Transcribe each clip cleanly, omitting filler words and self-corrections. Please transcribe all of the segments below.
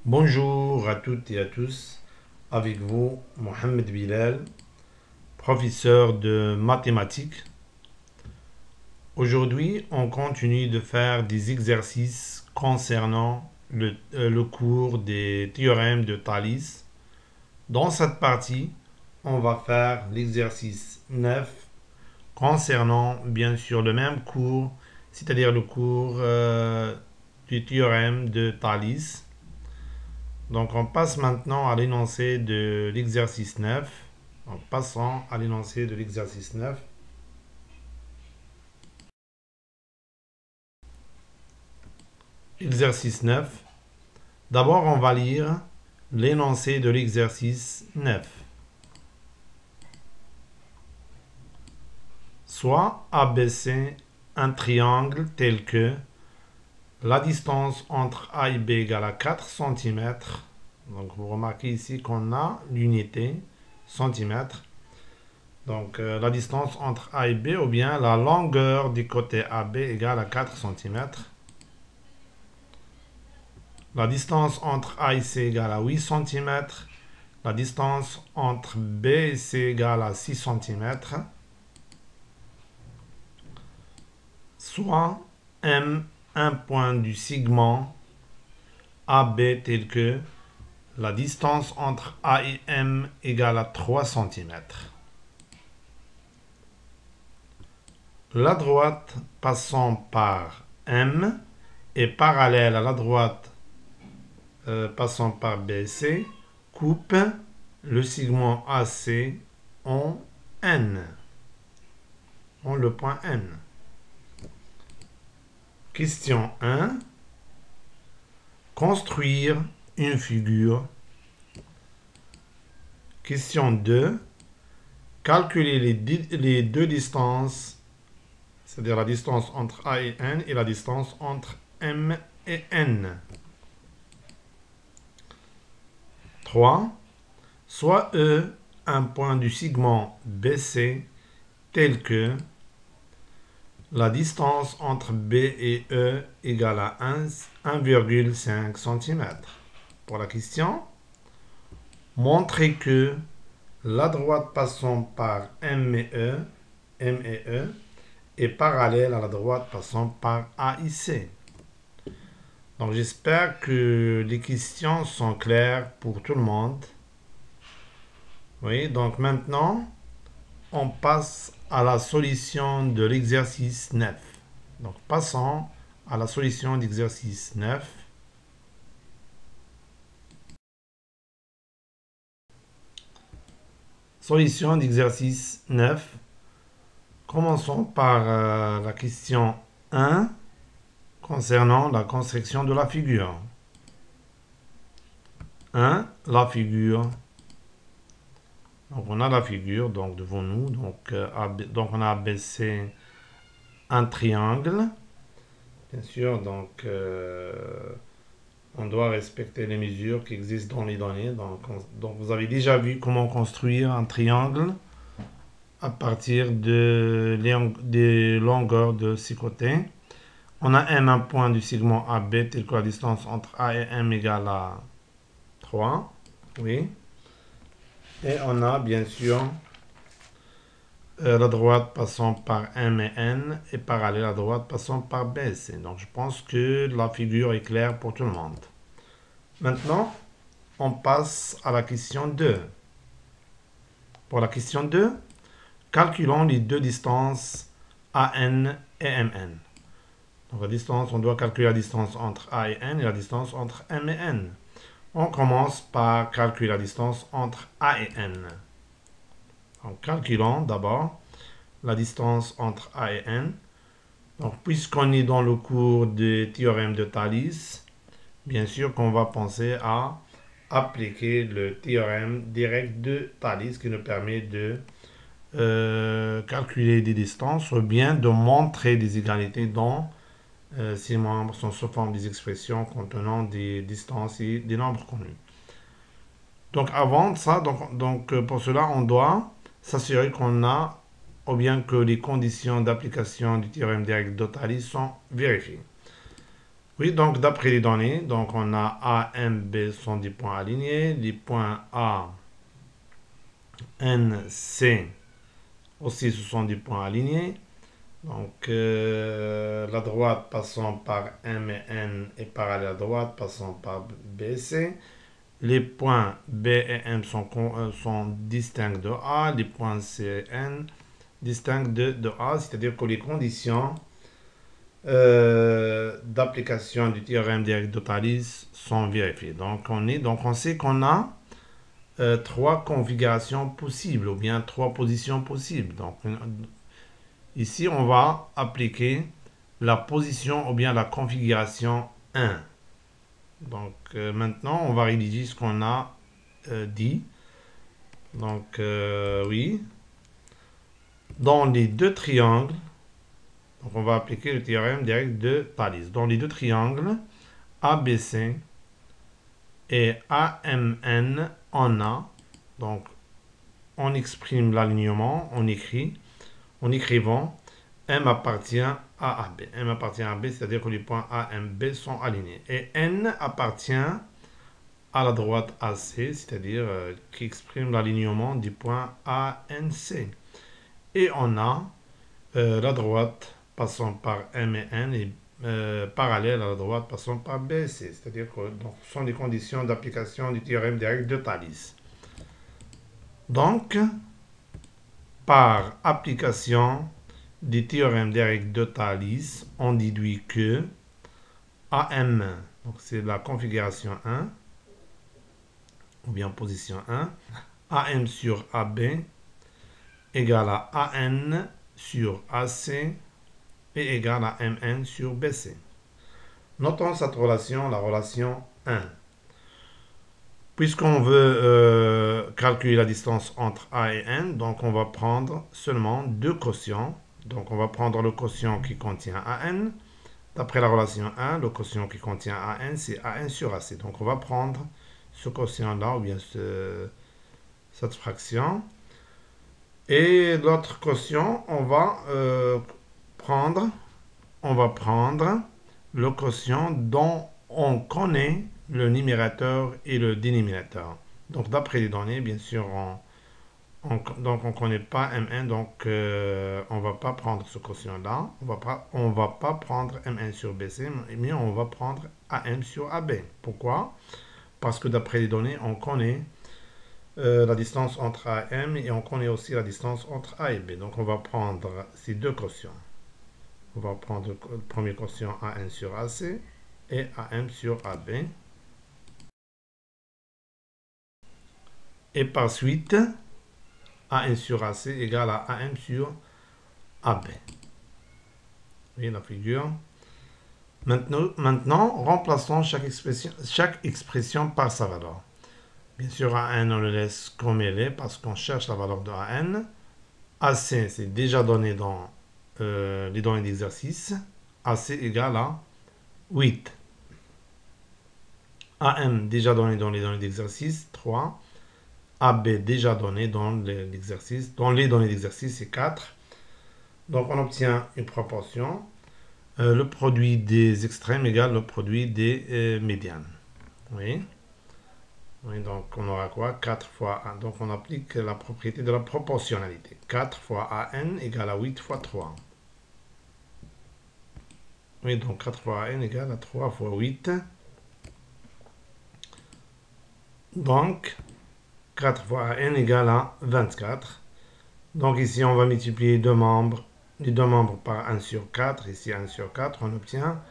Bonjour à toutes et à tous, avec vous Mohamed Bilal, professeur de mathématiques. Aujourd'hui, on continue de faire des exercices concernant le cours des théorèmes de Thalès. Dans cette partie, on va faire l'exercice 9 concernant bien sûr le même cours, c'est-à-dire le cours du théorème de Thalès. Donc on passe maintenant à l'énoncé de l'exercice 9. Donc passons à l'énoncé de l'exercice 9. Exercice 9. D'abord on va lire l'énoncé de l'exercice 9. Soit ABC un triangle tel que la distance entre A et B égale à 4 cm. Donc vous remarquez ici qu'on a l'unité centimètres. Donc la distance entre A et B ou bien la longueur du côté AB égale à 4 cm. La distance entre A et C égale à 8 cm. La distance entre B et C égale à 6 cm. Soit M, un point du segment AB tel que la distance entre A et M égale à 3 cm. La droite passant par M est parallèle à la droite passant par BC coupe le segment AC en N, en le point N. Question 1. Construire une figure. Question 2. Calculer les deux distances, c'est-à-dire la distance entre A et N et la distance entre M et N. 3. Soit E un point du segment BC tel que la distance entre B et E égale à 1,5 cm. Pour la question, montrer que la droite passant par M et E est parallèle à la droite passant par A et C. Donc j'espère que les questions sont claires pour tout le monde. Oui, donc maintenant, on passe à la solution de l'exercice 9. Donc passons à la solution d'exercice 9. Solution d'exercice 9. Commençons par la question 1 concernant la construction de la figure. 1. La figure. Donc on a la figure donc devant nous. Donc on a ABC un triangle. Bien sûr, donc on doit respecter les mesures qui existent dans les données. Donc vous avez déjà vu comment construire un triangle à partir des longueurs de ces côtés. On a M, un point du segment AB, tel que la distance entre A et M égale à 3. Oui. Et on a bien sûr la droite passant par M et N est parallèle à la droite passant par B et C. Donc je pense que la figure est claire pour tout le monde. Maintenant, on passe à la question 2. Pour la question 2, calculons les deux distances AN et MN. Donc la distance, on doit calculer la distance entre A et N et la distance entre M et N. On commence par calculer la distance entre A et N. Donc calculons d'abord la distance entre A et N. Donc puisqu'on est dans le cours des théorèmes de Thalès, bien sûr qu'on va penser à appliquer le théorème direct de Thalès qui nous permet de calculer des distances ou bien de montrer des égalités dont ces membres sont sous forme des expressions contenant des distances et des nombres connus. Donc avant ça, pour cela, on doit s'assurer qu'on a ou bien que les conditions d'application du théorème direct de Thalès sont vérifiées. Oui, donc d'après les données, donc on a A, M, B sont des points alignés. Les points A, N, C aussi ce sont des points alignés. Donc la droite passant par M et N est parallèle à la droite passant par B et C. Les points B et M sont distincts de A. Les points C et N distincts de A. C'est-à-dire que les conditions d'application du théorème direct de Thalès sont vérifiées. Donc on sait qu'on a trois configurations possibles ou bien trois positions possibles. Donc ici on va appliquer la position ou bien la configuration 1. Donc maintenant on va rédiger ce qu'on a dit. Donc oui, dans les deux triangles, donc on va appliquer le théorème direct de Thalès. Dans les deux triangles ABC et AMN, on a, donc on exprime l'alignement, on écrit, en écrivant M appartient à AB. M appartient à AB, c'est-à-dire que les points A, M, B sont alignés. Et N appartient à la droite AC, c'est-à-dire qui exprime l'alignement du point A, N, C. Et on a la droite passant par M et N et parallèle à la droite passant par B et C. C'est-à-dire que ce sont les conditions d'application du théorème direct de Thalès. Donc, par application du théorème direct de Thalès, on déduit que AM, donc c'est la configuration 1, ou bien position 1, AM sur AB égale à AN sur AC et égale à MN sur BC. Notons cette relation, la relation 1. Puisqu'on veut calculer la distance entre A et N, donc on va prendre seulement deux quotients. Donc on va prendre le quotient qui contient AN. D'après la relation 1, le quotient qui contient AN, c'est AN sur AC. Donc on va prendre ce quotient-là, ou bien cette fraction. Et l'autre quotient, on va prendre le quotient dont on connaît le numérateur et le dénominateur. Donc d'après les données, bien sûr, on ne connaît pas Mn, donc on ne va pas prendre ce quotient-là. On va pas prendre Mn sur Bc, mais on va prendre Am sur Ab. Pourquoi? Parce que d'après les données, on connaît la distance entre AM et on connaît aussi la distance entre A et B. Donc on va prendre ces deux quotients. On va prendre le premier quotient AN sur AC et AM sur AB. Et par suite, AN sur AC égale à AM sur AB. Vous voyez la figure. Maintenant, remplaçons chaque expression par sa valeur. Bien sûr, AN, on le laisse comme il est parce qu'on cherche la valeur de AN. AC, c'est déjà donné dans les données d'exercice. AC égale à 8. AM, déjà donné dans les données d'exercice, 3. AB, déjà donné dans l'exercice. Dans les données d'exercice, c'est 4. Donc, on obtient une proportion. Le produit des extrêmes égale le produit des médianes. Oui. Oui, donc on aura quoi? 4 fois A. Donc on applique la propriété de la proportionnalité. 4 fois AN égale à 8 fois 3. Oui, donc 4 fois AN égale à 3 fois 8. Donc 4 fois AN égale à 24. Donc ici on va multiplier les deux membres par 1 sur 4. Ici 1 sur 4, on obtient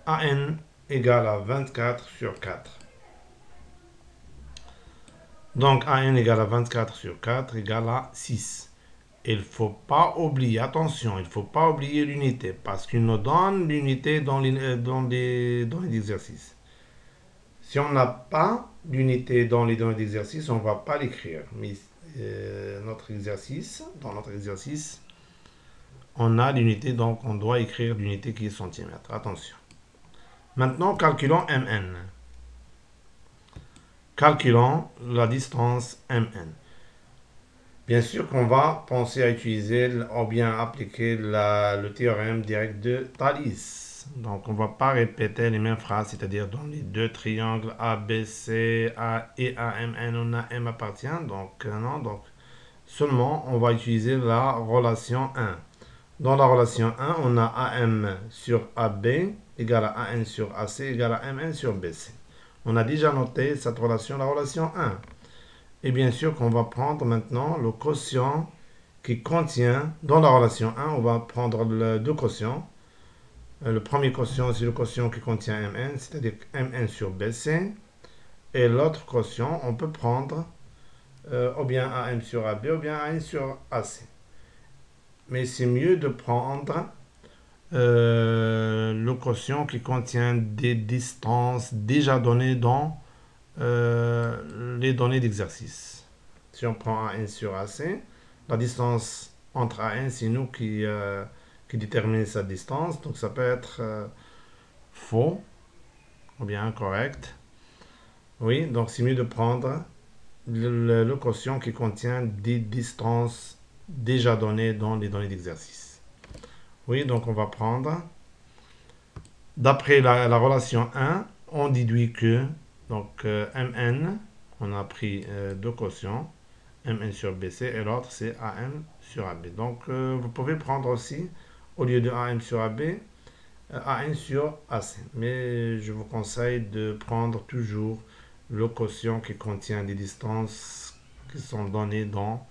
AN égale à 24 sur 4. Donc, AN égale à 24 sur 4 égale à 6. Il ne faut pas oublier, attention, il ne faut pas oublier l'unité parce qu'il nous donne l'unité dans les exercices. Si on n'a pas l'unité dans les données d'exercice, on ne va pas l'écrire. Mais dans notre exercice, on a l'unité, donc on doit écrire l'unité qui est centimètre. Attention. Maintenant, calculons Mn. Calculons la distance Mn. Bien sûr qu'on va penser à utiliser ou bien appliquer le théorème direct de Thalès. Donc, on ne va pas répéter les mêmes phrases, c'est-à-dire dans les deux triangles ABC A et AMN, on a M appartient. Donc, non, donc seulement on va utiliser la relation 1. Dans la relation 1, on a AM sur AB égale à AN sur AC égale à MN sur BC. On a déjà noté cette relation, la relation 1. Et bien sûr qu'on va prendre maintenant le quotient qui contient, dans la relation 1, on va prendre le deux quotients. Le premier quotient, c'est le quotient qui contient Mn, c'est-à-dire Mn sur Bc. Et l'autre quotient, on peut prendre ou bien AM sur AB ou bien AN sur AC. Mais c'est mieux de prendre le quotient qui contient des distances déjà données dans les données d'exercice. Si on prend AN sur AC, la distance entre AN, c'est nous qui détermine sa distance. Donc ça peut être faux ou bien incorrect. Oui, donc c'est mieux de prendre le quotient qui contient des distances déjà données dans les données d'exercice. Oui, donc on va prendre, d'après la relation 1, on déduit que, donc Mn, on a pris deux quotients, Mn sur Bc, et l'autre c'est Am sur AB. Donc vous pouvez prendre aussi, au lieu de Am sur AB, AN sur AC. Mais je vous conseille de prendre toujours le quotient qui contient des distances qui sont données dans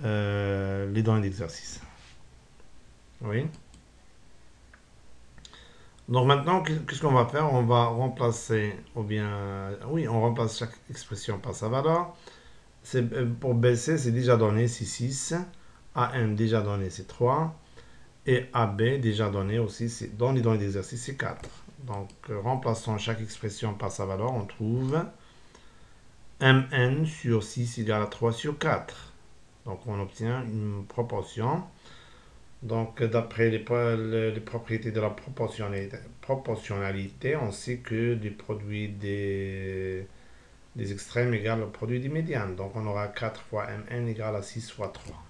les données d'exercice. Oui. Donc maintenant, qu'est-ce qu'on va faire? On va remplacer, ou bien, oui, on remplace chaque expression par sa valeur. Pour BC, c'est déjà donné, c'est 6. AM déjà donné, c'est 3. Et AB déjà donné aussi, dans les données d'exercice, c'est 4. Donc, remplaçons chaque expression par sa valeur, on trouve Mn sur 6 égale à 3 sur 4. Donc, on obtient une proportion. Donc, d'après les propriétés de la proportionnalité, on sait que les produits des extrêmes égale au produit des médianes. Donc, on aura 4 fois Mn égale à 6 fois 3.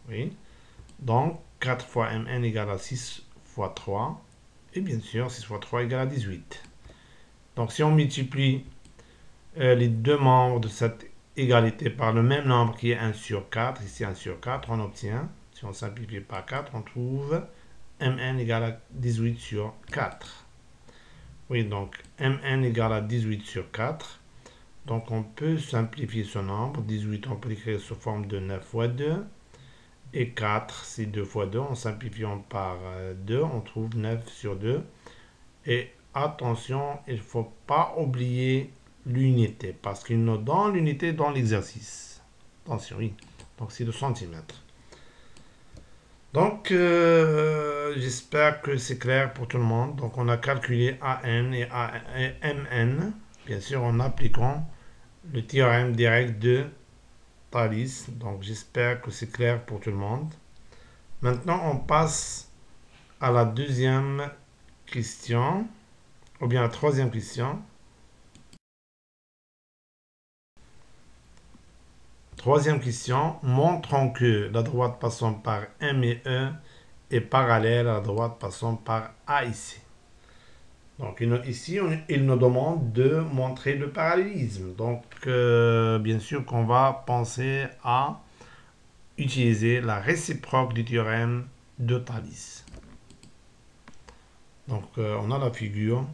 Oui. Donc, 4 fois Mn égale à 6 fois 3. Et bien sûr, 6 fois 3 égale à 18. Donc, si on multiplie les deux membres de cette égalité par le même nombre qui est 1 sur 4, ici 1 sur 4, on obtient, si on simplifie par 4, on trouve Mn égale à 18 sur 4. Oui, donc Mn égale à 18 sur 4. Donc, on peut simplifier ce nombre. 18, on peut l'écrire sous forme de 9 fois 2. Et 4, c'est 2 fois 2. En simplifiant par 2, on trouve 9 sur 2. Et attention, il ne faut pas oublier l'unité, parce qu'il nous donne l'unité dans l'exercice. Attention, oui. Donc, c'est le centimètre. Donc, j'espère que c'est clair pour tout le monde. Donc, on a calculé AN et MN, bien sûr, en appliquant le théorème direct de Thalès. Donc, j'espère que c'est clair pour tout le monde. Maintenant, on passe à la deuxième question, ou bien la troisième question. Troisième question, montrons que la droite passant par M et E est parallèle à la droite passant par A et C. Donc ici, il nous demande de montrer le parallélisme. Donc, bien sûr qu'on va penser à utiliser la réciproque du théorème de Thalès. Donc, on a la figure.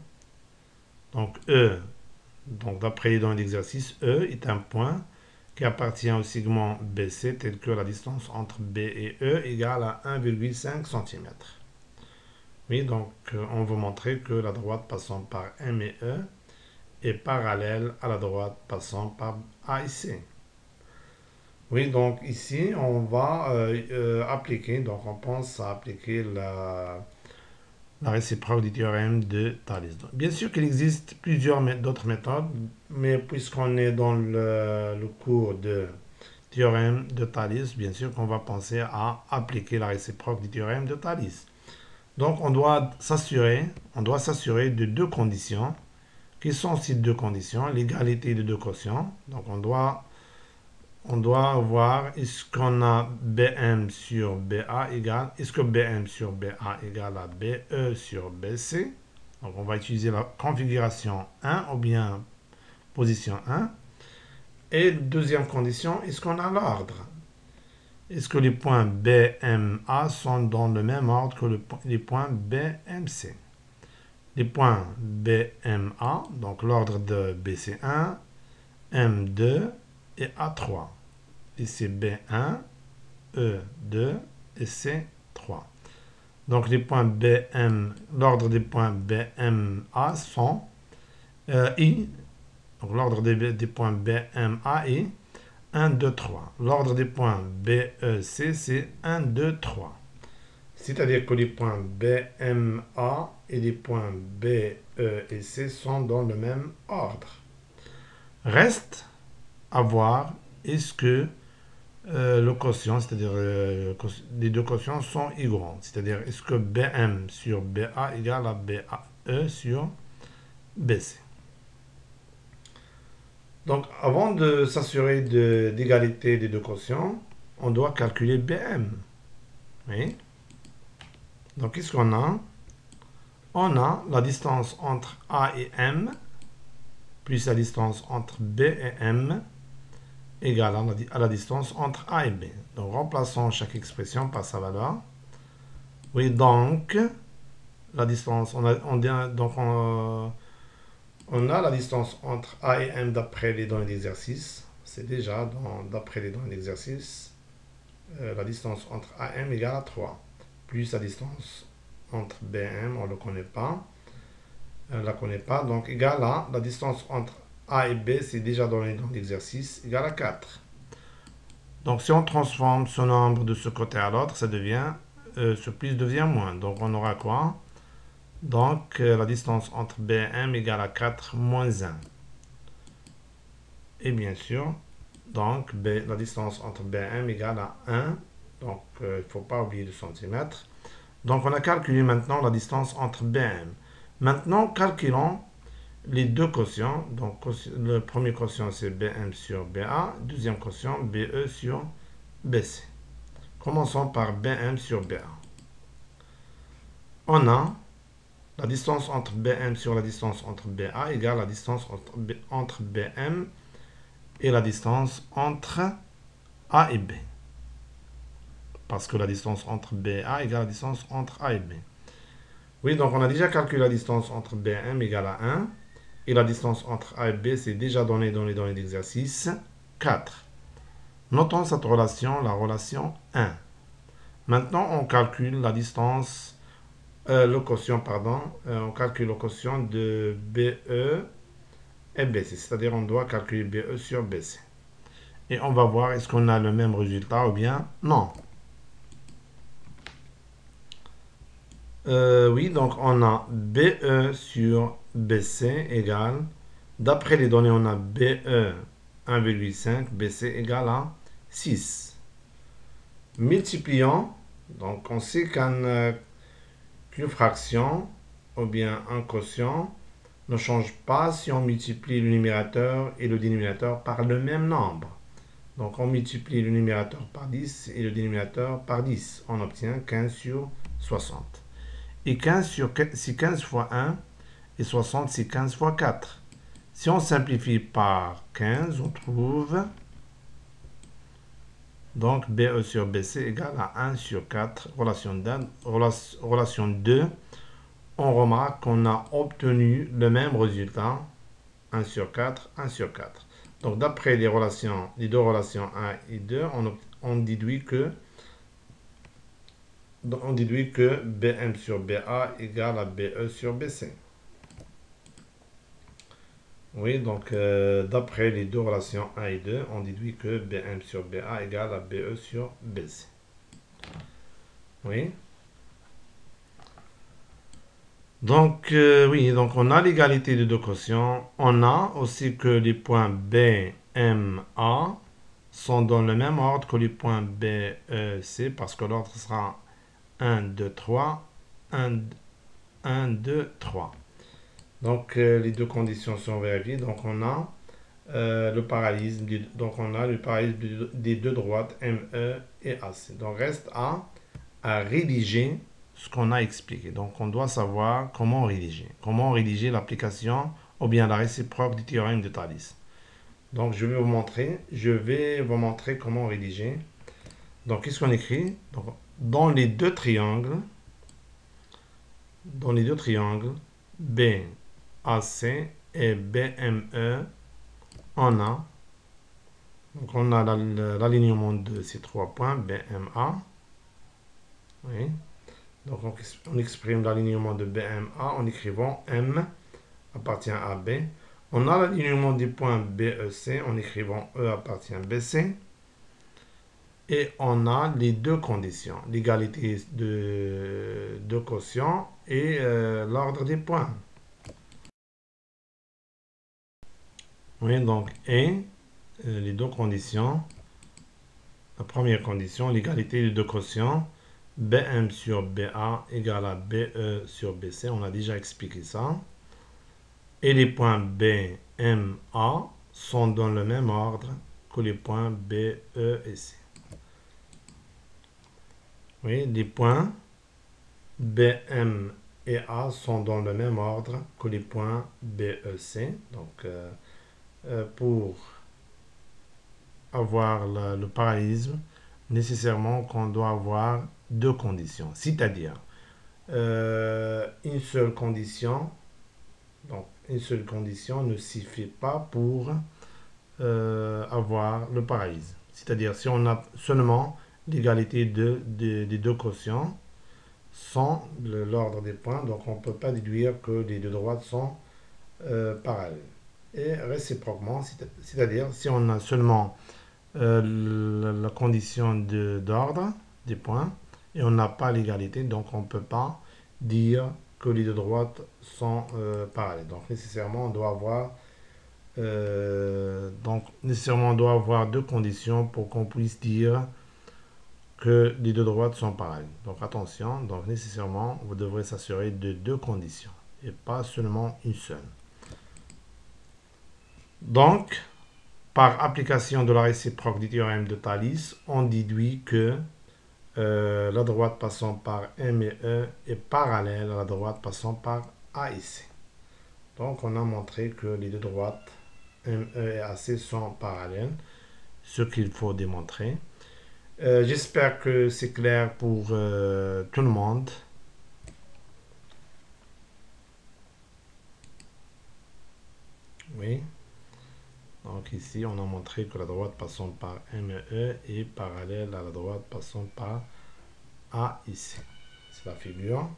Donc, E, donc d'après les données d'exercice, E est un point qui appartient au segment BC, tel que la distance entre B et E égale à 1,5 cm. Oui, donc on veut montrer que la droite passant par M et E est parallèle à la droite passant par A et C. Oui, donc ici, on va appliquer, donc on pense à appliquer la réciproque du théorème de Thalès. Bien sûr qu'il existe plusieurs d'autres méthodes, mais puisqu'on est dans le cours de théorème de Thalès, bien sûr qu'on va penser à appliquer la réciproque du théorème de Thalès. Donc on doit s'assurer de deux conditions, qui sont ces deux conditions, l'égalité de deux quotients. Donc on doit on doit voir est-ce qu'on a BM sur BA égale, est-ce que BM sur BA égale à BE sur BC. Donc on va utiliser la configuration 1 ou bien position 1. Et deuxième condition, est-ce qu'on a l'ordre? Est-ce que les points BMA sont dans le même ordre que les points BMC? Les points BMA, donc l'ordre de BC1, M2 et A3. Et c'est B1, E2 et C3. Donc les points BM, l'ordre des points BMA sont I. Donc l'ordre des points BMA est 1, 2, 3. L'ordre des points BEC, c'est 1, 2, 3. C'est-à-dire que les points BMA et les points BE et C sont dans le même ordre. Reste à voir est-ce que le quotient, c'est-à-dire les deux quotients sont égaux. C'est-à-dire est-ce que BM sur BA égale à BE sur BC. Donc, avant de s'assurer d'égalité des deux quotients, on doit calculer BM. Oui. Donc, qu'est-ce qu'on a? On a la distance entre A et M, plus la distance entre B et M, égale à la distance entre A et B. Donc, remplaçons chaque expression par sa valeur. Oui, donc, la distance, on a la distance entre A et M d'après les données d'exercice. C'est déjà d'après les données d'exercice. La distance entre A et M égale à 3. Plus la distance entre B et M, on ne le connaît pas. On ne la connaît pas. Donc, égale à la distance entre A et B, c'est déjà donné dans l'exercice, égale à 4. Donc, si on transforme ce nombre de ce côté à l'autre, ça devient, ce plus devient moins. Donc, on aura quoi? Donc, la distance entre B et M égale à 4 moins 1. Et bien sûr, donc, la distance entre B et M égale à 1. Donc, il ne faut pas oublier le centimètre. Donc, on a calculé maintenant la distance entre B et M. Maintenant, calculons les deux quotients. Donc, le premier quotient, c'est BM sur BA. Deuxième quotient, BE sur BC. Commençons par BM sur BA. On a la distance entre BM sur la distance entre BA égale la distance entre BM et la distance entre A et B. Parce que la distance entre BA égale la distance entre A et B. Oui, donc on a déjà calculé la distance entre BM égale à 1. Et la distance entre A et B, c'est déjà donné dans les données d'exercice 4. Notons cette relation, la relation 1. Maintenant, on calcule la distance, le quotient, pardon. On calcule le quotient de BE et BC. C'est-à-dire, on doit calculer BE sur BC. Et on va voir est-ce qu'on a le même résultat ou bien non. Oui, donc on a BE sur BC égale, d'après les données, on a BE 1,5, BC égale à 6. Multipliant, donc on sait qu'une fraction ou bien un quotient ne change pas si on multiplie le numérateur et le dénominateur par le même nombre. Donc on multiplie le numérateur par 10 et le dénominateur par 10. On obtient 15 sur 60. Et 15 c'est 15 fois 1 et 60 c'est 15 fois 4. Si on simplifie par 15, on trouve donc BE sur BC égale à 1 sur 4, relation 2. On remarque qu'on a obtenu le même résultat, 1 sur 4, 1 sur 4. Donc d'après les deux relations 1 et 2, on déduit que BM sur BA égale à BE sur BC. Oui, donc d'après les deux relations 1 et 2, on déduit que BM sur BA égale à BE sur BC. Oui. Donc, oui, donc on a l'égalité de deux quotients. On a aussi que les points BMA sont dans le même ordre que les points BEC parce que l'ordre sera 1, 2, 3, 1, 2, 3. Donc, les deux conditions sont vérifiées. Donc, on a le parallélisme. Donc on a le parallélisme des deux droites ME et AC. Donc reste à rédiger ce qu'on a expliqué. Donc on doit savoir comment rédiger l'application ou bien la réciproque du théorème de Thalès. Donc je vais vous montrer comment rédiger. Donc qu'est-ce qu'on écrit? Donc, dans les deux triangles BAC et BME, on a l'alignement de ces trois points BMA. Oui. Donc on exprime l'alignement de BMA en écrivant M appartient à B. On a l'alignement des points BEC en écrivant E appartient à BC. Et on a les deux conditions, l'égalité de quotient et l'ordre des points. Oui, donc, les deux conditions. La première condition, l'égalité des deux quotients. BM sur BA égale à BE sur BC. On a déjà expliqué ça. Et les points BMA sont dans le même ordre que les points BE et C. Oui, les points BM et A sont dans le même ordre que les points BEC. Donc, pour avoir le parallélisme, nécessairement qu'on doit avoir deux conditions. C'est-à-dire, une seule condition, donc une seule condition ne suffit pas pour avoir le parallélisme. C'est-à-dire, si on a seulement l'égalité des deux quotients sans l'ordre des points, donc on ne peut pas déduire que les deux droites sont parallèles. Et réciproquement, c'est-à-dire si on a seulement la condition d'ordre des points et on n'a pas l'égalité, donc on ne peut pas dire que les deux droites sont parallèles. Donc nécessairement on doit avoir deux conditions pour qu'on puisse dire que les deux droites sont parallèles. Donc attention, donc nécessairement vous devrez s'assurer de deux conditions et pas seulement une seule. Donc, par application de la réciproque du théorème de Thalès, on déduit que la droite passant par M et E est parallèle à la droite passant par A et C. Donc, on a montré que les deux droites ME et AC sont parallèles, ce qu'il faut démontrer. J'espère que c'est clair pour tout le monde. Oui. Donc ici, on a montré que la droite passant par ME est parallèle à la droite passant par A ici. C'est la figure.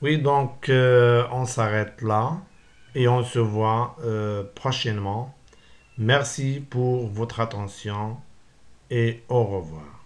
Oui, donc on s'arrête là et on se voit prochainement. Merci pour votre attention et au revoir.